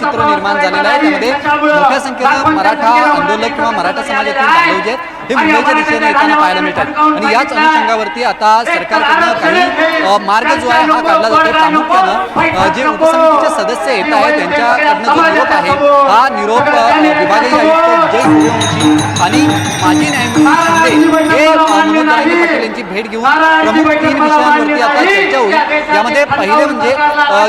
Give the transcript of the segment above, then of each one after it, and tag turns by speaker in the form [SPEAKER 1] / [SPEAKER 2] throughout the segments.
[SPEAKER 1] चित्र निर्माण झालेलं आहे। त्यामध्ये मोठ्या संख्येनं मराठा आंदोलक किंवा मराठा समाजातील बांधव जे हे मुंबईच्या दिशेने येताना पाहायला मिळतात आणि याच अनुषंगावरती आता सरकारकडनं काही मार्ग जो आहे हा काढला जातो। प्रामुख्यानं जे उपसमितीचे सदस्य येत आहेत त्यांच्याकडनं जो निरोप आहे हा निरोप विभागीय आयुक्त विजय सूर्यवंशी आणि माजी न्यायमूर्ती शिंदे हे मनोज जरांगे पाटील यांची भेट घेऊन प्रमुख 3 विषयांवरती आता चर्चा होईल। यामध्ये पहिले म्हणजे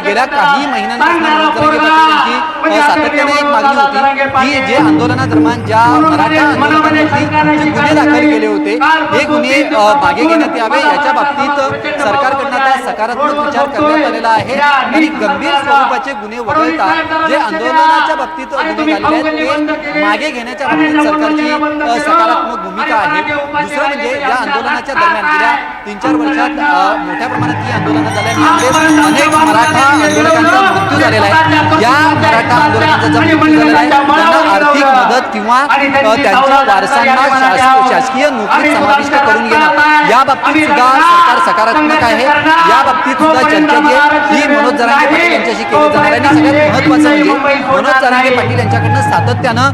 [SPEAKER 1] गेल्या काही महिन्यांपासून मनोज जरांगे पाटील यांची सातत्याने एक मागणी होती की जे आंदोलनादरम्यान ज्या मराठा आंदोलकांवरती गुन्हे दाखल केले होते हे गुन्हे मागे घेण्यात यावे याच्या बाबतीत सरकारकडनं आता सकारात्मक विचार करण्यात आलेला आहे आणि गंभीर स्वरूपाचे गुन्हे वगळता जे आंदोलनाच्या बाबतीत गुन्हे झालेले आहेत ते मागे घेण्याच्या बाबतीत सरकारची सकारात्मक भूमिका आहे। दुसरं म्हणजे या आंदोलनाच्या दरम्यान गेल्या 3-4 वर्षात मोठ्या प्रमाणात ही आंदोलनं झाल्यामुळे अनेक मराठा आंदोलकांचा मृत्यू झालेला आहे। या मराठा आंदोलकांचा जर मृत्यू झालेला आहे त्यांना आर्थिक मदत किंवा त्यांच्या वारसांना शासकीय नोकरीत समाविष्ट करून घेणं या बाबतीत सुद्धा सरकार सकारात्मक आहे। या बाबतीत सुद्धा चर्चा जी आहे ही मनोज जरांगे पाटील यांच्याशी केली जाणार आहे आणि सगळ्यात महत्त्वाचं म्हणजे मनोज जरांगे पाटील यांच्याकडनं सातत्यानं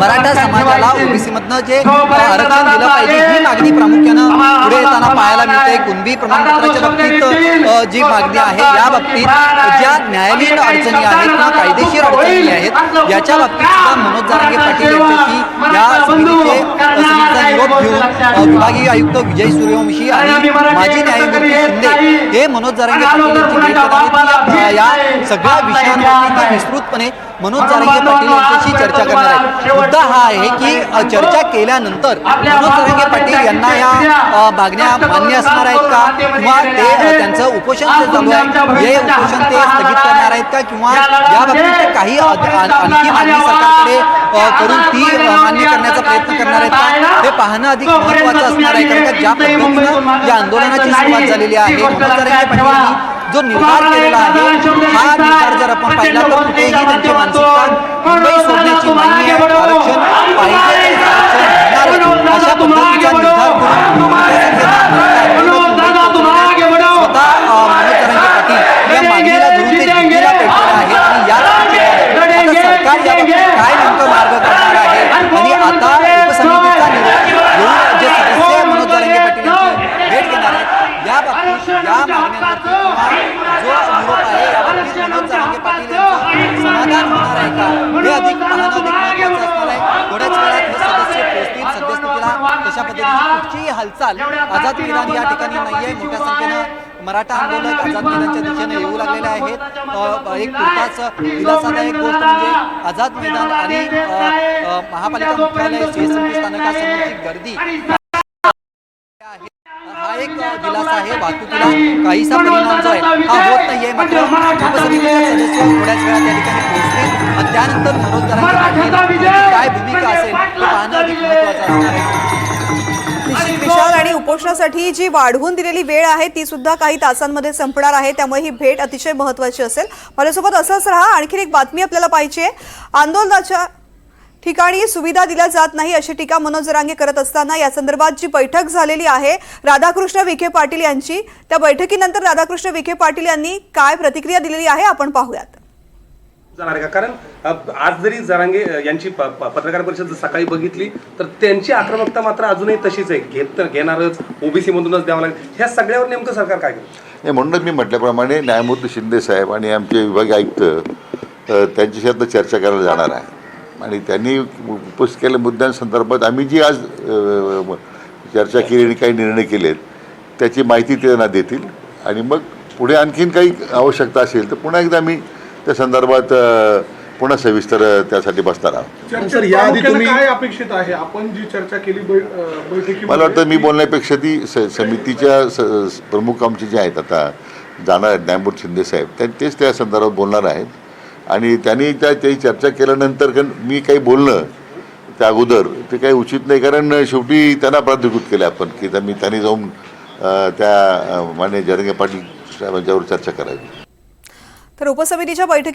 [SPEAKER 1] मराठा समाजाला ओबीसी मधनं जे आरक्षण दिलं पाहिजे ही मागणी प्रामुख्यानं पुढे येताना पाहायला मिळते। कुणबी प्रमाणपत्राच्या बाबतीत जी मागणी आहे या बाबतीत ज्या न्यायालयीन अडचणी आहेत किंवा कायदेशीर अडचणी आहेत याच्या बाबतीत सुद्धा मनोज जरांगे पाटील यांच्याशी या समितीचा निरोप घेऊन विभागीय आयुक्त विजय सूर्यवंशी आणि माजी न्यायमूर्ती शिंदे हे मनोज जरांगे पाटील यांची भेट घेणार या सगळ्या विषयांवरती विस्तृतपणे मनोज जरांगे पाटील यांच्याशी चर्चा करणार आहेत। मुद्दा हा आहे की चर्चा केल्यानंतर मनोज जरांगे पाटील यांना या मागण्या मान्य असणार आहेत का किंवा ते त्यांचं उपोषण जे चालू आहे हे उपोषण ते स्थगित करणार आहेत का किंवा या बाबतीत काही आणखी मागणी सरकारकडे करून ती मान्य करण्याचा प्रयत्न करणार आहेत का हे पाहणं अधिक महत्त्वाचं असणार आहे। कारण का ज्या पद्धतीनं या आंदोलनाची सुरुवात झालेली आहे मनोज जरांगे पाटील यांनी जो निर्धार केलेला आहे हा निर्धार जर आपण पाहिला तर कुठेही त्यांची मानसिकता मुंबई सोडण्याची नाही आहे। आरक्षण पाहिजे आरक्षण अशा पद्धतीचा निर्धार करून स्वतः मनोज जरांगे पाटील या मागणीला धरून ते जिद्दीला पेटलेलं आहे आणि या सरकार याबाबतीत काय नेमकं मार्ग काढणार आहे आणि आता उपसमितीचा निरोप घेऊन जे सदस्य मनोज जरांगे पाटील यांची भेट घेणार आहेत या बाबतीत या मागण्यांवरती जो निरोप आहे याबाबतीत मनोज जरांगे पाटील यांचं समाधान होणार आहे का हे अधिक पाहणं अधिक महत्त्वाचं असणार आहे। थोड्याच वेळात हे सदस्य पोहोचतील सद्यस्थितीला तशा पद्धतीची कुठचीही हालचाल आझाद मैदान या ठिकाणी नाहीये। मोठ्या संख्येनं मराठा आंदोलक आझाद मैदानच्या दिशेने येऊ लागलेले आहेत। एक तुर्तास दिलासादायक गोष्ट म्हणजे आझाद मैदान आणि महापालिका मुख्यालय सीएसएमटी स्थानकासमोरची गर्दी हा एक दिलासा आहे। वाहतुकीला काहीसा परिणाम जो आहे हा होत नाहीये। मात्र उपसमितीचे सदस्य थोड्याच वेळात या ठिकाणी पोहोचतील आणि त्यानंतर मनोज जरांगे पाटील काय भूमिका असेल हे पाहणं अधिक महत्त्वाचं असणार आहे।
[SPEAKER 2] विशाल आणि उपोषणासाठी जी वाढवून दिलेली वेळ आहे ती सुद्धा काही तासांमध्ये संपणार आहे त्यामुळे ही भेट अतिशय महत्त्वाची असेल। माझ्यासोबत असंच राहा। आणखी एक बातमी आपल्याला पाहिजे। आंदोलनाच्या ठिकाणी सुविधा दिल्या जात नाही अशी टीका मनोज जरांगे करत असताना या संदर्भात जी बैठक झालेली आहे राधाकृष्ण विखे पाटील यांची त्या बैठकीनंतर राधाकृष्ण विखे पाटील यांनी काय प्रतिक्रिया दिलेली आहे आपण पाहूयात।
[SPEAKER 3] जाणार का कारण आज जरी जरांगे यांची पत्रकार परिषद सकाळी बघितली तर त्यांची आक्रमकता मात्र अजूनही तशीच आहे। घेणारच ओबीसी मधूनच द्यावं लागेल ह्या सगळ्यावर नेमकं सरकार काय करेल?
[SPEAKER 4] म्हणूनच मी म्हटल्याप्रमाणे न्यायमूर्ती शिंदे साहेब आणि आमचे विभागीय आयुक्त त्यांच्याशी आता चर्चा करायला जाणार आहे आणि त्यांनी उपस्थित केलेल्या मुद्द्यांसंदर्भात आम्ही जी आज चर्चा केली आणि काही निर्णय केलेत त्याची माहिती ते त्यांना देतील आणि मग पुढे आणखीन काही आवश्यकता असेल तर पुन्हा एकदा आम्ही त्या संदर्भात पुन्हा सविस्तर त्यासाठी बसणार आहोत।
[SPEAKER 5] काय अपेक्षित आहे आपण जी चर्चा केली बैठकी?
[SPEAKER 4] मला वाटतं मी बोलण्यापेक्षा ती समितीच्या प्रमुख आमचे जे आहेत आता जाणार आहेत न्यायमूर्ती शिंदे साहेब तेच त्या संदर्भात बोलणार आहेत आणि त्यांनी त्याची चर्चा केल्यानंतर मी काही बोलणं त्या अगोदर ते काही उचित नाही कारण शेवटी त्यांना प्राधिकृत केलं आपण की त्यांनी जाऊन त्या माननीय जरांगे पाटील साहेबांच्यावर चर्चा करावी।
[SPEAKER 2] तर उपसमितीच्या बैठकीत